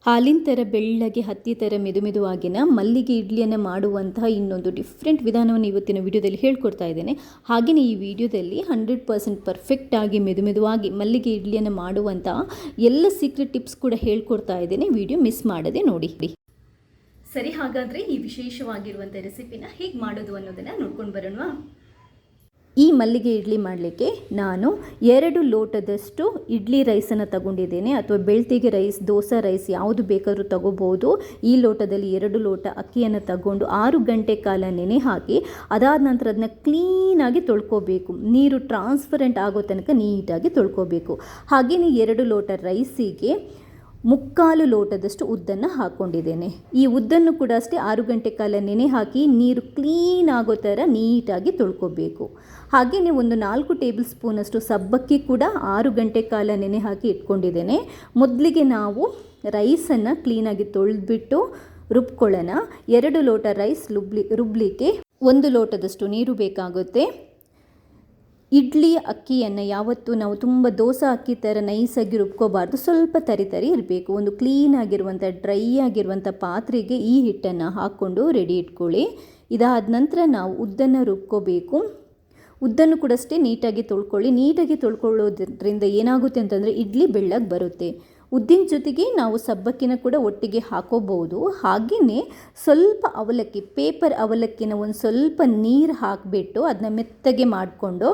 ಹಾಲಿನ ಥರ ಬೆಳ್ಳಗೆ ಹತ್ತಿ ಥರ ಮೆದುಮೆದುವಾಗಿನ ಮಲ್ಲಿಗೆ ಇಡ್ಲಿಯನ್ನು ಮಾಡುವಂತಹ ಇನ್ನೊಂದು ಡಿಫ್ರೆಂಟ್ ವಿಧಾನವನ್ನು ಇವತ್ತಿನ ವಿಡಿಯೋದಲ್ಲಿ ಹೇಳ್ಕೊಡ್ತಾ ಇದ್ದೇನೆ. ಹಾಗೆಯೇ ಈ ವಿಡಿಯೋದಲ್ಲಿ 100% ಪರ್ಫೆಕ್ಟಾಗಿ ಮೆದುಮೆದುವಾಗಿ ಮಲ್ಲಿಗೆ ಇಡ್ಲಿಯನ್ನು ಮಾಡುವಂತಹ ಎಲ್ಲ ಸೀಕ್ರೆಟ್ ಟಿಪ್ಸ್ ಕೂಡ ಹೇಳ್ಕೊಡ್ತಾ ಇದ್ದೇನೆ. ವಿಡಿಯೋ ಮಿಸ್ ಮಾಡದೆ ನೋಡಿ. ಸರಿ, ಹಾಗಾದರೆ ಈ ವಿಶೇಷವಾಗಿರುವಂಥ ರೆಸಿಪಿನ ಹೇಗೆ ಮಾಡೋದು ಅನ್ನೋದನ್ನು ನೋಡ್ಕೊಂಡು ಬರೋಣ. ಈ ಮಲ್ಲಿಗೆ ಇಡ್ಲಿ ಮಾಡಲಿಕ್ಕೆ ನಾನು 2 ಲೋಟದಷ್ಟು ಇಡ್ಲಿ ರೈಸನ್ನು ತಗೊಂಡಿದ್ದೇನೆ, ಅಥವಾ ಬೆಳ್ತಿಗೆ ರೈಸ್, ದೋಸೆ ರೈಸ್ ಯಾವುದು ಬೇಕಾದರೂ ತಗೋಬೋದು. ಈ ಲೋಟದಲ್ಲಿ 2 ಲೋಟ ಅಕ್ಕಿಯನ್ನು ತಗೊಂಡು 6 ಗಂಟೆ ಕಾಲ ನೆನೆ ಹಾಕಿ ಅದಾದ ನಂತರ ಅದನ್ನ ಕ್ಲೀನಾಗಿ ತೊಳ್ಕೊಬೇಕು. ನೀರು ಟ್ರಾನ್ಸ್ಪರೆಂಟ್ ಆಗೋ ತನಕ ನೀಟಾಗಿ ತೊಳ್ಕೊಬೇಕು. ಹಾಗೆಯೇ 2 ಲೋಟ ರೈಸಿಗೆ 3/4 ಲೋಟದಷ್ಟು ಉದ್ದನ್ನು ಹಾಕ್ಕೊಂಡಿದ್ದೇನೆ. ಈ ಉದ್ದನ್ನು ಕೂಡ ಅಷ್ಟೇ 6 ಗಂಟೆ ಕಾಲ ನೆನೆ ಹಾಕಿ ನೀರು ಕ್ಲೀನ್ ಆಗೋ ಥರ ನೀಟಾಗಿ ತೊಳ್ಕೊಬೇಕು. ಹಾಗೆಯೇ ಒಂದು 4 ಟೇಬಲ್ ಸ್ಪೂನಷ್ಟು ಸಬ್ಬಕ್ಕಿ ಕೂಡ 6 ಗಂಟೆ ಕಾಲ ನೆನೆ ಹಾಕಿ ಇಟ್ಕೊಂಡಿದ್ದೇನೆ. ಮೊದಲಿಗೆ ನಾವು ರೈಸನ್ನು ಕ್ಲೀನಾಗಿ ತೊಳೆದ್ಬಿಟ್ಟು ರುಬ್ಕೊಳ್ಳೋಣ. 2 ಲೋಟ ರೈಸ್ ರುಬ್ಲಿಕ್ಕೆ 1 ಲೋಟದಷ್ಟು ನೀರು ಬೇಕಾಗುತ್ತೆ. ಇಡ್ಲಿ ಅಕ್ಕಿಯನ್ನು ಯಾವತ್ತೂ ನಾವು ತುಂಬ ದೋಸೆ ಅಕ್ಕಿ ಥರ ನೈಸಾಗಿ ರುಬ್ಕೋಬಾರ್ದು, ಸ್ವಲ್ಪ ತರಿ ಇರಬೇಕು. ಒಂದು ಕ್ಲೀನಾಗಿರುವಂಥ ಡ್ರೈ ಆಗಿರುವಂಥ ಪಾತ್ರೆಗೆ ಈ ಹಿಟ್ಟನ್ನು ಹಾಕ್ಕೊಂಡು ರೆಡಿ ಇಟ್ಕೊಳ್ಳಿ. ಇದಾದ ನಂತರ ನಾವು ಉದ್ದನ್ನು ರುಬ್ಕೋಬೇಕು. ಉದ್ದನ್ನು ಕೂಡ ಅಷ್ಟೇ ನೀಟಾಗಿ ತೊಳ್ಕೊಳ್ಳಿ. ನೀಟಾಗಿ ತೊಳ್ಕೊಳ್ಳೋದ್ರಿಂದ ಏನಾಗುತ್ತೆ ಅಂತಂದರೆ ಇಡ್ಲಿ ಬೆಳ್ಳಗೆ ಬರುತ್ತೆ. ಉದ್ದಿನ ಜೊತೆಗೆ ನಾವು ಸಬ್ಬಕ್ಕಿನ ಕೂಡ ಒಟ್ಟಿಗೆ ಹಾಕೋಬಹುದು. ಹಾಗೆಯೇ ಸ್ವಲ್ಪ ಅವಲಕ್ಕಿ, ಪೇಪರ್ ಅವಲಕ್ಕಿನ ಒಂದು ಸ್ವಲ್ಪ ನೀರು ಹಾಕಿಬಿಟ್ಟು ಅದನ್ನ ಮೆತ್ತಗೆ ಮಾಡಿಕೊಂಡು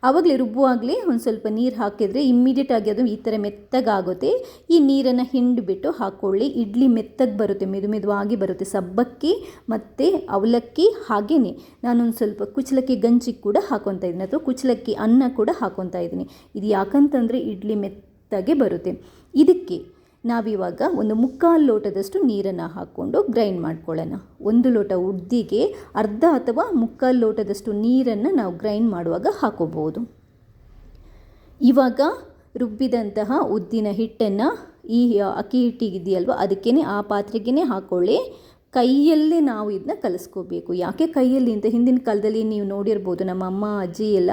ಆವಾಗಲೇ ರುಬ್ಬುವಾಗಲೇ ಒಂದು ಸ್ವಲ್ಪ ನೀರು ಹಾಕಿದರೆ ಇಮ್ಮಿಡಿಯೇಟಾಗಿ ಅದು ಈ ಥರ ಮೆತ್ತಗಾಗುತ್ತೆ. ಈ ನೀರನ್ನು ಹಿಂಡಿಬಿಟ್ಟು ಹಾಕ್ಕೊಳ್ಳಿ. ಇಡ್ಲಿ ಮೆತ್ತಗೆ ಬರುತ್ತೆ, ಮೆದುವಾಗಿ ಬರುತ್ತೆ. ಸಬ್ಬಕ್ಕಿ ಮತ್ತು ಅವಲಕ್ಕಿ, ಹಾಗೆಯೇ ನಾನೊಂದು ಸ್ವಲ್ಪ ಕುಚ್ಚಲಕ್ಕಿ ಗಂಜಿ ಕೂಡ ಹಾಕೊತಾ ಇದ್ದೀನಿ, ಅಥವಾ ಕುಚ್ಚಲಕ್ಕಿ ಅನ್ನ ಕೂಡ ಹಾಕೊತಾ ಇದ್ದೀನಿ. ಇದು ಯಾಕಂತಂದರೆ ಇಡ್ಲಿ ಮೆತ್ತಗೆ ಬರುತ್ತೆ. ಇದಕ್ಕೆ ನಾವಿವಾಗ ಒಂದು 3/4 ಲೋಟದಷ್ಟು ನೀರನ್ನು ಹಾಕ್ಕೊಂಡು ಗ್ರೈಂಡ್ ಮಾಡ್ಕೊಳ್ಳೋಣ. 1 ಲೋಟ ಉದ್ದಿಗೆ ಅರ್ಧ ಅಥವಾ 3/4 ಲೋಟದಷ್ಟು ನೀರನ್ನು ನಾವು ಗ್ರೈಂಡ್ ಮಾಡುವಾಗ ಹಾಕೋಬಹುದು. ಇವಾಗ ರುಬ್ಬಿದಂತಹ ಉದ್ದಿನ ಹಿಟ್ಟನ್ನು ಈ ಅಕ್ಕಿ ಹಿಟ್ಟಿಗಿದೆಯಲ್ವ ಅದಕ್ಕೇ ಆ ಪಾತ್ರೆಗೇ ಹಾಕ್ಕೊಳ್ಳಿ. ಕೈಯಲ್ಲೇ ನಾವು ಇದನ್ನ ಕಲಿಸ್ಕೋಬೇಕು. ಯಾಕೆ ಕೈಯಲ್ಲಿ ಅಂತ ಹಿಂದಿನ ಕಾಲದಲ್ಲಿ ನೀವು ನೋಡಿರ್ಬೋದು, ನಮ್ಮ ಅಮ್ಮ ಅಜ್ಜಿ ಎಲ್ಲ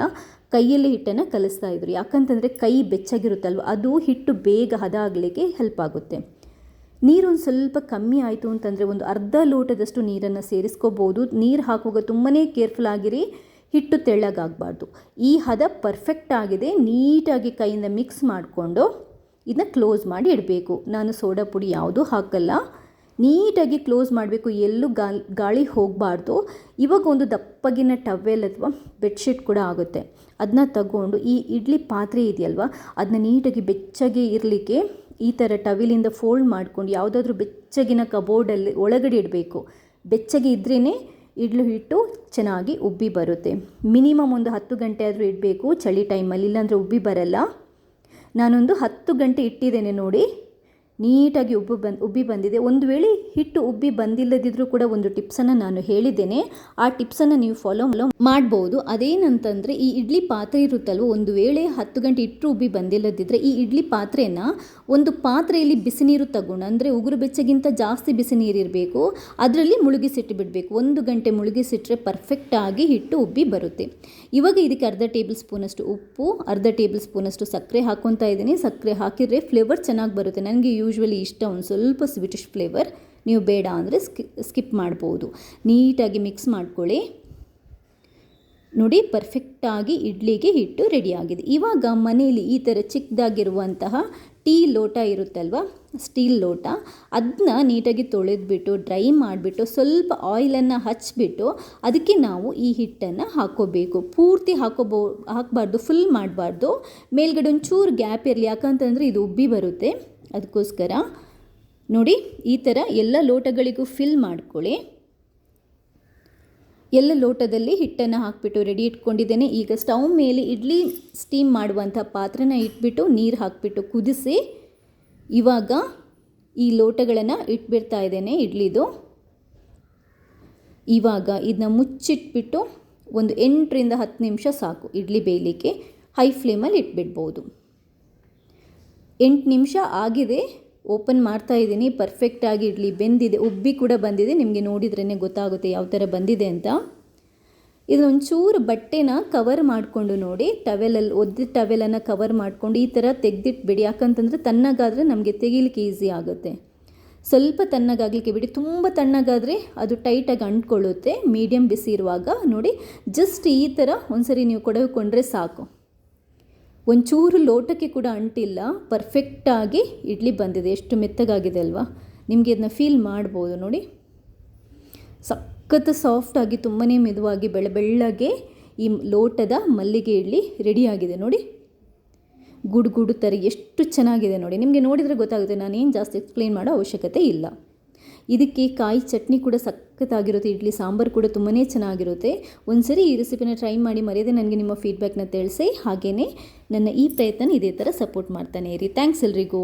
ಕೈಯಲ್ಲಿ ಹಿಟ್ಟನ್ನು ಕಲಿಸ್ತಾ ಇದ್ರು. ಯಾಕಂತಂದರೆ ಕೈ ಬೆಚ್ಚಗಿರುತ್ತಲ್ವ, ಅದು ಹಿಟ್ಟು ಬೇಗ ಹದ ಆಗಲಿಕ್ಕೆ ಹೆಲ್ಪ್ ಆಗುತ್ತೆ. ನೀರೊಂದು ಸ್ವಲ್ಪ ಕಮ್ಮಿ ಆಯಿತು ಅಂತಂದರೆ ಒಂದು ಅರ್ಧ ಲೋಟದಷ್ಟು ನೀರನ್ನು ಸೇರಿಸ್ಕೋಬೋದು. ನೀರು ಹಾಕುವಾಗ ತುಂಬಾ ಕೇರ್ಫುಲ್ ಆಗಿರಿ, ಹಿಟ್ಟು ತೆಳ್ಳಗಾಗಬಾರ್ದು. ಈ ಹದ ಪರ್ಫೆಕ್ಟ್ ಆಗಿದೆ. ನೀಟಾಗಿ ಕೈಯಿಂದ ಮಿಕ್ಸ್ ಮಾಡಿಕೊಂಡು ಇದನ್ನ ಕ್ಲೋಸ್ ಮಾಡಿ ಇಡಬೇಕು. ನಾನು ಸೋಡಾ ಪುಡಿ ಯಾವುದೂ ಹಾಕಲ್ಲ. ನೀಟಾಗಿ ಕ್ಲೋಸ್ ಮಾಡಬೇಕು, ಎಲ್ಲೂ ಗಾಳಿ ಹೋಗಬಾರ್ದು. ಇವಾಗ ಒಂದು ದಪ್ಪಗಿನ ಟವೆಲ್ ಅಥವಾ ಬೆಡ್ಶೀಟ್ ಕೂಡ ಆಗುತ್ತೆ, ಅದನ್ನ ತಗೊಂಡು ಈ ಇಡ್ಲಿ ಪಾತ್ರೆ ಇದೆಯಲ್ವ ಅದನ್ನ ನೀಟಾಗಿ ಬೆಚ್ಚಗೆ ಇರಲಿಕ್ಕೆ ಈ ಥರ ಟವೆಲಿಂದ ಫೋಲ್ಡ್ ಮಾಡ್ಕೊಂಡು ಯಾವುದಾದ್ರೂ ಬೆಚ್ಚಗಿನ ಕಬೋರ್ಡಲ್ಲಿ ಒಳಗಡೆ ಇಡಬೇಕು. ಬೆಚ್ಚಗೆ ಇದ್ರೇ ಇಡ್ಲಿ ಹಿಟ್ಟು ಚೆನ್ನಾಗಿ ಉಬ್ಬಿ ಬರುತ್ತೆ. ಮಿನಿಮಮ್ ಒಂದು 10 ಗಂಟೆ ಆದರೂ ಇಡಬೇಕು ಚಳಿ ಟೈಮಲ್ಲಿ, ಇಲ್ಲಾಂದರೆ ಉಬ್ಬಿ ಬರಲ್ಲ. ನಾನೊಂದು 10 ಗಂಟೆ ಇಟ್ಟಿದ್ದೇನೆ ನೋಡಿ, ನೀಟಾಗಿ ಉಬ್ಬಿ ಬಂದಿದೆ. ಒಂದು ವೇಳೆ ಹಿಟ್ಟು ಉಬ್ಬಿ ಬಂದಿಲ್ಲದಿದ್ದರೂ ಕೂಡ ಒಂದು ಟಿಪ್ಸನ್ನು ನಾನು ಹೇಳಿದ್ದೇನೆ, ಆ ಟಿಪ್ಸನ್ನು ನೀವು ಫಾಲೋ ಮಾಡ್ಬೋದು. ಅದೇನಂತಂದರೆ ಈ ಇಡ್ಲಿ ಪಾತ್ರೆ ಇರುತ್ತಲ್ವ, ಒಂದು ವೇಳೆ 10 ಗಂಟೆ ಇಟ್ಟರು ಉಬ್ಬಿ ಬಂದಿಲ್ಲದಿದ್ದರೆ ಈ ಇಡ್ಲಿ ಪಾತ್ರೆನ ಒಂದು ಪಾತ್ರೆಯಲ್ಲಿ ಬಿಸಿ ನೀರು ತಗೊಂಡು, ಅಂದರೆ ಉಗುರು ಬೆಚ್ಚಗಿಂತ ಜಾಸ್ತಿ ಬಿಸಿ ನೀರಿರಬೇಕು, ಅದರಲ್ಲಿ ಮುಳುಗಿಸಿಟ್ಟು ಬಿಡಬೇಕು. 1 ಗಂಟೆ ಮುಳುಗಿಸಿಟ್ರೆ ಪರ್ಫೆಕ್ಟಾಗಿ ಹಿಟ್ಟು ಉಬ್ಬಿ ಬರುತ್ತೆ. ಇವಾಗ ಇದಕ್ಕೆ ಅರ್ಧ ಟೇಬಲ್ ಸ್ಪೂನಷ್ಟು ಉಪ್ಪು, ಅರ್ಧ ಟೇಬಲ್ ಸ್ಪೂನಷ್ಟು ಸಕ್ಕರೆ ಹಾಕ್ಕೊತಾ ಇದ್ದೀನಿ. ಸಕ್ಕರೆ ಹಾಕಿದರೆ ಫ್ಲೇವರ್ ಚೆನ್ನಾಗಿ ಬರುತ್ತೆ. ನನಗೆ ಯೂಶ್ವಲಿ ಇಷ್ಟ ಒಂದು ಸ್ವಲ್ಪ ಸ್ವೀಟಿಶ್ ಫ್ಲೇವರ್. ನೀವು ಬೇಡ ಅಂದರೆ ಸ್ಕಿಪ್ ಮಾಡ್ಬೋದು. ನೀಟಾಗಿ ಮಿಕ್ಸ್ ಮಾಡ್ಕೊಳ್ಳಿ. ನೋಡಿ, ಪರ್ಫೆಕ್ಟಾಗಿ ಇಡ್ಲಿಗೆ ಹಿಟ್ಟು ರೆಡಿಯಾಗಿದೆ. ಇವಾಗ ಮನೆಯಲ್ಲಿ ಈ ಥರ ಚಿಕ್ಕದಾಗಿರುವಂತಹ ಟೀ ಲೋಟ ಇರುತ್ತಲ್ವ, ಸ್ಟೀಲ್ ಲೋಟ, ಅದನ್ನ ನೀಟಾಗಿ ತೊಳೆದ್ಬಿಟ್ಟು ಡ್ರೈ ಮಾಡಿಬಿಟ್ಟು ಸ್ವಲ್ಪ ಆಯಿಲನ್ನು ಹಚ್ಚಿಬಿಟ್ಟು ಅದಕ್ಕೆ ನಾವು ಈ ಹಿಟ್ಟನ್ನು ಹಾಕ್ಕೋಬೇಕು. ಪೂರ್ತಿ ಹಾಕಬಾರ್ದು, ಫುಲ್ ಮಾಡಬಾರ್ದು. ಮೇಲ್ಗಡೆ ಒಂಚೂರು ಗ್ಯಾಪ್ ಇರಲಿ, ಯಾಕಂತಂದರೆ ಇದು ಉಬ್ಬಿ ಬರುತ್ತೆ. ಅದಕ್ಕೋಸ್ಕರ ನೋಡಿ, ಈ ಥರ ಎಲ್ಲ ಲೋಟಗಳಿಗೂ ಫಿಲ್ ಮಾಡ್ಕೊಳ್ಳಿ. ಎಲ್ಲ ಲೋಟದಲ್ಲಿ ಹಿಟ್ಟನ್ನು ಹಾಕಿಬಿಟ್ಟು ರೆಡಿ ಇಟ್ಕೊಂಡಿದ್ದೇನೆ. ಈಗ ಸ್ಟವ್ ಮೇಲೆ ಇಡ್ಲಿ ಸ್ಟೀಮ್ ಮಾಡುವಂಥ ಪಾತ್ರೆನ ಇಟ್ಬಿಟ್ಟು ನೀರು ಹಾಕಿಬಿಟ್ಟು ಕುದಿಸಿ ಇವಾಗ ಈ ಲೋಟಗಳನ್ನು ಇಟ್ಬಿಡ್ತಾ ಇದ್ದೇನೆ ಇಡ್ಲಿದು. ಇವಾಗ ಇದನ್ನ ಮುಚ್ಚಿಟ್ಬಿಟ್ಟು ಒಂದು 8ರಿಂದ 10 ನಿಮಿಷ ಸಾಕು ಇಡ್ಲಿ ಬೇಯಲಿಕ್ಕೆ. ಹೈ ಫ್ಲೇಮಲ್ಲಿ ಇಟ್ಬಿಡ್ಬೋದು. 8 ನಿಮಿಷ ಆಗಿದೆ. ಓಪನ್ ಮಾಡ್ತಾ ಇದ್ದೀನಿ. ಪರ್ಫೆಕ್ಟಾಗಿ ಇಡ್ಲಿ ಬೆಂದಿದೆ, ಉಬ್ಬಿ ಕೂಡ ಬಂದಿದೆ. ನಿಮಗೆ ನೋಡಿದ್ರೇ ಗೊತ್ತಾಗುತ್ತೆ ಯಾವ ಥರ ಬಂದಿದೆ ಅಂತ. ಇದೊಂಚೂರು ಬಟ್ಟೆನ ಕವರ್ ಮಾಡಿಕೊಂಡು ನೋಡಿ, ಟವೆಲಲ್ಲಿ ಒದ್ದಿದ ಟವೆಲನ್ನು ಕವರ್ ಮಾಡಿಕೊಂಡು ಈ ಥರ ತೆಗೆದಿಟ್ಬಿಡಿ. ಯಾಕಂತಂದರೆ ತಣ್ಣಗಾದರೆ ನಮಗೆ ತೆಗಿಲಿಕ್ಕೆ ಈಸಿ ಆಗುತ್ತೆ. ಸ್ವಲ್ಪ ತಣ್ಣಗಾಗಲಿಕ್ಕೆ ಬಿಡಿ. ತುಂಬ ತಣ್ಣಗಾದರೆ ಅದು ಟೈಟಾಗಿ ಅಂಟ್ಕೊಳ್ಳುತ್ತೆ. ಮೀಡಿಯಮ್ ಬಿಸಿ ಇರುವಾಗ ನೋಡಿ, ಜಸ್ಟ್ ಈ ಥರ ಒಂದ್ಸರಿ ನೀವು ಕೊಡಕೊಂಡ್ರೆ ಸಾಕು. ಒಂಚೂರು ಲೋಟಕ್ಕೆ ಕೂಡ ಅಂಟಿಲ್ಲ, ಪರ್ಫೆಕ್ಟಾಗಿ ಇಡ್ಲಿ ಬಂದಿದೆ. ಎಷ್ಟು ಮೆತ್ತಗಾಗಿದೆ ಅಲ್ವಾ? ನಿಮಗೆ ಇದನ್ನ ಫೀಲ್ ಮಾಡ್ಬೋದು ನೋಡಿ. ಸಖತ್ ಸಾಫ್ಟಾಗಿ ತುಂಬಾ ಮೆದುವಾಗಿ ಬೆಳ್ಳಗೆ ಈ ಲೋಟದ ಮಲ್ಲಿಗೆ ಇಡ್ಲಿ ರೆಡಿಯಾಗಿದೆ ನೋಡಿ. ಗುಡು ಥರ ಎಷ್ಟು ಚೆನ್ನಾಗಿದೆ ನೋಡಿ. ನಿಮಗೆ ನೋಡಿದರೆ ಗೊತ್ತಾಗುತ್ತೆ, ನಾನೇನು ಜಾಸ್ತಿ ಎಕ್ಸ್ಪ್ಲೇನ್ ಮಾಡೋ ಅವಶ್ಯಕತೆ ಇಲ್ಲ. ಇದಕ್ಕೆ ಕಾಯಿ ಚಟ್ನಿ ಕೂಡ ಸಖತ್ತಾಗಿರುತ್ತೆ. ಇಡ್ಲಿ ಸಾಂಬಾರು ಕೂಡ ತುಂಬಾ ಚೆನ್ನಾಗಿರುತ್ತೆ. ಒಂದ್ಸರಿ ಈ ರೆಸಿಪಿನ ಟ್ರೈ ಮಾಡಿ, ಮರೆಯದೆ ನನಗೆ ನಿಮ್ಮ ಫೀಡ್ಬ್ಯಾಕ್ನ ತಿಳಿಸಿ. ಹಾಗೆಯೇ ನನ್ನ ಈ ಪ್ರಯತ್ನ ಇದೇ ಥರ ಸಪೋರ್ಟ್ ಮಾಡ್ತಾನೆ ಇರಿ. ಥ್ಯಾಂಕ್ಸ್ ಎಲ್ರಿಗೂ.